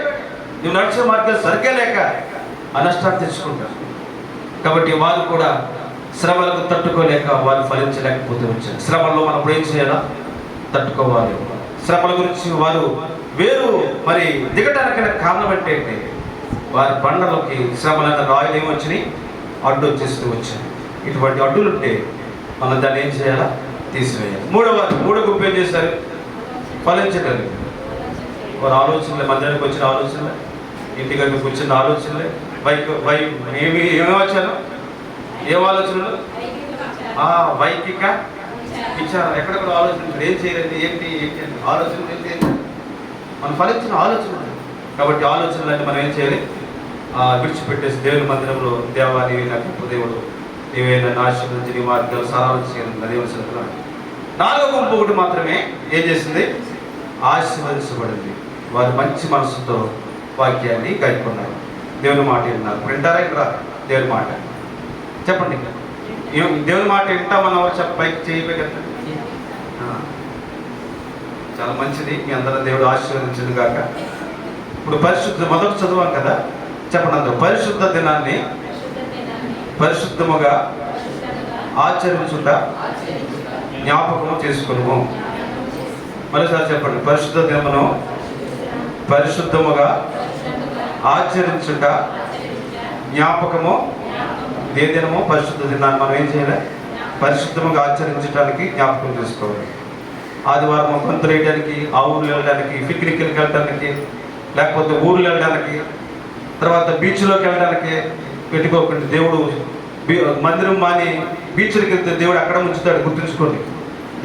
నువ్వు నడిచే మార్గం సరిగ్గా లేక అనష్టాన్ని తెచ్చుకుంటారు. కాబట్టి వారు కూడా శ్రమలకు తట్టుకోలేక వారు ఫలించలేకపోతే వచ్చారు. శ్రమల్లో మనం ఏం చేయాలా? తట్టుకోవాలి. శ్రమల గురించి వారు వేరు మరి దిగటానికి కారణం ఏంటంటే వారి బండలకి శ్రమలైన రాయలు ఏమొచ్చినాయి? అడ్డు వచ్చేస్తూ వచ్చాయి. ఇటువంటి అడ్డులుంటే మనం దాన్ని ఏం చేయాలా? తీసివేయాలి. మూడో గుంపు ఏం చేశారు? ఫలించగలిగి వారి ఆలోచనలే, మందిరానికి వచ్చిన ఆలోచనలే, ఇంటికి కూర్చున్న ఆలోచనలే, ఏమేమి వచ్చాను? ఏం ఆలోచనలు? వైకిక విచారం. ఎక్కడెక్కడ ఆలోచన ఏం చేయలేదు, ఏంటి ఆలోచన ఏంటి? మనం ఫలించిన ఆలోచన. కాబట్టి ఆలోచనలన్నీ మనం ఏం చేయాలి? విడిచిపెట్టేసి దేవుని మందిరంలో దేవాన్ని నాకు దేవుడు ఏవైనా ఆశీర్వదించి నీ మార్గాలు సరళం చేయాలి. దేవుని సరుకులు 4వ గుంపు ఒకటి మాత్రమే ఏం చేసింది? ఆశీర్వదించబడింది. వారు మంచి మనసుతో వాక్యాన్ని కలుపుకున్నారు. దేవుని మాట విన్నారు. వింటారా ఇక్కడ దేవుని మాట? చెప్పండి. దేవుని మాట వింటా మనం పైకి చేయగలుగుతాం. చాలా మంచిది. మీ అందరూ దేవుడు ఆశీర్వదించింది కాక. ఇప్పుడు మొదట చదువాం కదా, చెప్పండి అందరూ. పరిశుద్ధ దినాన్ని పరిశుద్ధముగా ఆచరించుట జ్ఞాపకము చేసుకును. మరోసారి చెప్పండి. పరిశుద్ధ దినమును పరిశుద్ధముగా ఆచరించుట జ్ఞాపకము. ఏ దినము? పరిశుద్ధ దినాన్ని మనం ఏం చేయాలి? పరిశుద్ధముగా ఆచరించడానికి జ్ఞాపకం చేసుకోవాలి. ఆదివారం కొంతలు వేయడానికి, ఆ ఊర్లు వెళ్ళడానికి, పిక్నిక్కి వెళ్ళడానికి, లేకపోతే ఊర్లు వెళ్ళడానికి, తర్వాత బీచ్లోకి వెళ్ళడానికి పెట్టుకోకండి. దేవుడు మందిరం మాని బీచ్లకి వెళ్తే దేవుడు అక్కడ ఉంచుతాడు. గుర్తుంచుకోండి.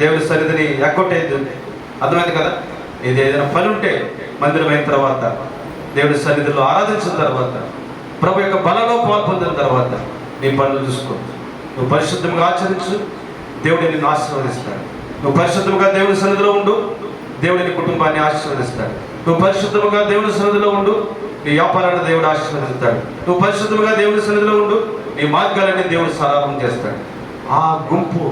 దేవుడి సన్నిధిని ఎగ్గొట్టేది. అర్థమైంది కదా? ఏదైనా పని ఉంటే మందిరం అయిన తర్వాత, దేవుడి సన్నిధిలో ఆరాధించిన తర్వాత, ప్రభు యొక్క బలలో పాల్పొందిన తర్వాత నీ పనులు చూసుకో. నువ్వు పరిశుద్ధంగా ఆచరించు, దేవుడిని నిన్ను ఆశీర్వదిస్తాడు. నువ్వు పరిశుద్ధంగా దేవుడి సన్నిధిలో ఉండు, దేవుడిని కుటుంబాన్ని ఆశీర్వదిస్తాడు. నువ్వు పరిశుద్ధంగా దేవుడి సన్నిధిలో ఉండు, నీ వ్యాపారాన్ని దేవుడు ఆశీర్వదిస్తాడు. నువ్వు పరిశుద్ధంగా దేవుడి సన్నిధిలో ఉండు, నీ మార్గాలన్నీ దేవుడు సరాపం చేస్తాడు. ఆ గుంపు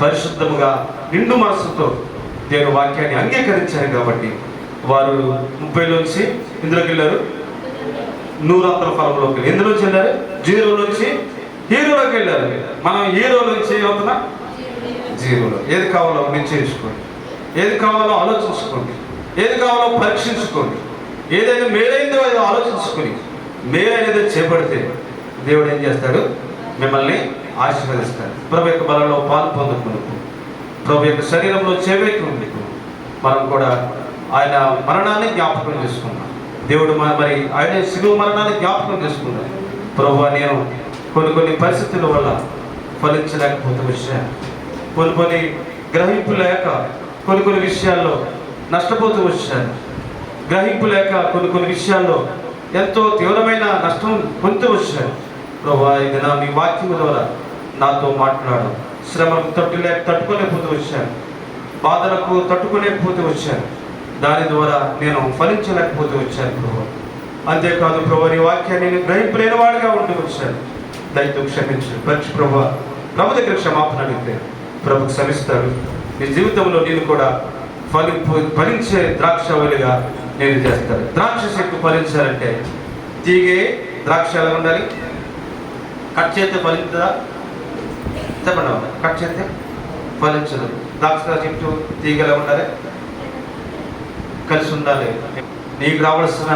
పరిశుద్ధముగా నిండు మనసుతో దేవుని వాక్యాన్ని అంగీకరించారు కాబట్టి వారు 30లోంచి ఇందులోకి వెళ్ళారు, 100 ఫలంలోకి. ఎందులోంచి వెళ్ళారు? 0 నుంచి హీరోలోకి వెళ్ళారు. మనం హీరో నుంచి ఏమవుతున్నా? 0లో. ఏది కావాలో నిశ్చయించుకోండి, ఏది కావాలో ఆలోచించుకోండి, ఏది కావాలో పరీక్షించుకోండి. ఏదైనా మేలైందో ఏదో ఆలోచించుకొని మేలైనదో చేపడితే దేవుడు ఏం చేస్తాడు? మిమ్మల్ని ఆశీర్వదిస్తాడు. ప్రభు యొక్క బలంలో పాలు పొందుకున్నప్పుడు, ప్రభు యొక్క శరీరంలో చేవేట్టుకు మనం కూడా ఆయన మరణాన్ని జ్ఞాపకం చేసుకున్నాం. దేవుడు మరి ఆయన శిలువ మరణాన్ని జ్ఞాపకం చేసుకున్నాం. ప్రభు నేను కొన్ని పరిస్థితుల వల్ల ఫలించలేకపోతే వచ్చాను, కొన్ని గ్రహింపు లేక కొన్ని విషయాల్లో నష్టపోతూ వచ్చాను, గ్రహింపు లేక కొన్ని విషయాల్లో ఎంతో తీవ్రమైన నష్టం పొందుతూ వచ్చాను. ప్రభు ఇది నా మీ వాక్యం ద్వారా నాతో మాట్లాడు. శ్రమకు తట్టుకోలేకపోతూ వచ్చాను, బాధలకు తట్టుకోలేకపోతూ వచ్చాను, దాని ద్వారా నేను ఫలించలేకపోతూ వచ్చాను ప్రభు. అంతేకాదు ప్రభు, నీ వాక్యాన్ని నేను గ్రహింపులేని వాడిగా ఉంటూ వచ్చాను. దయతో క్షమించు. పరీక్ష ప్రభు దగ్గర క్షమాపణ అడిగితే ప్రభుకు శ్రమిస్తాడు. నీ జీవితంలో నేను కూడా ఫలించే ద్రాక్షవల్లిగా నేను చేస్తాను. ద్రాక్ష చెట్టు ఫలించాలంటే తీగే ద్రాక్ష ఎలా ఉండాలి? కట్ చేస్తే ఫలించదా? చెప్పండి. కట్ చేస్తే ఫలించదు. ద్రాక్ష చెట్టు తీగ ఎలా ఉండాలి? కలిసి ఉండాలి. నీకు రావాల్సిన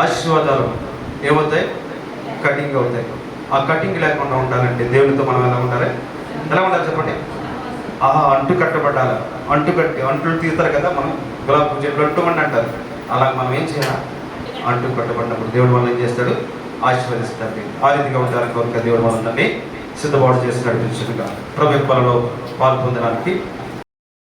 ఆశీర్వాదాలు ఏమవుతాయి? కటింగ్ అవుతాయి. ఆ కటింగ్ లేకుండా ఉండాలంటే దేవునితో మనం ఎలా ఉండాలి? ఎలా ఉండాలి చెప్పండి? అంటు కట్టబడాలి. అంటులు తీస్తారు కదా, మనం గులాబీ చెట్లు అంటుమండి అంటారు. అలా మనం ఏం చేయాలి? అంటు కట్టబడినప్పుడు దేవుడు మనం ఏం చేస్తాడు? ఆశీర్వదిస్తాడు. ఆ రీతిగా ఉండడానికి కోరిక దేవుడు మనందరినీ సిద్ధపాటు చేసి నడిపించుగా ప్రభు బలలో పాల్పొందడానికి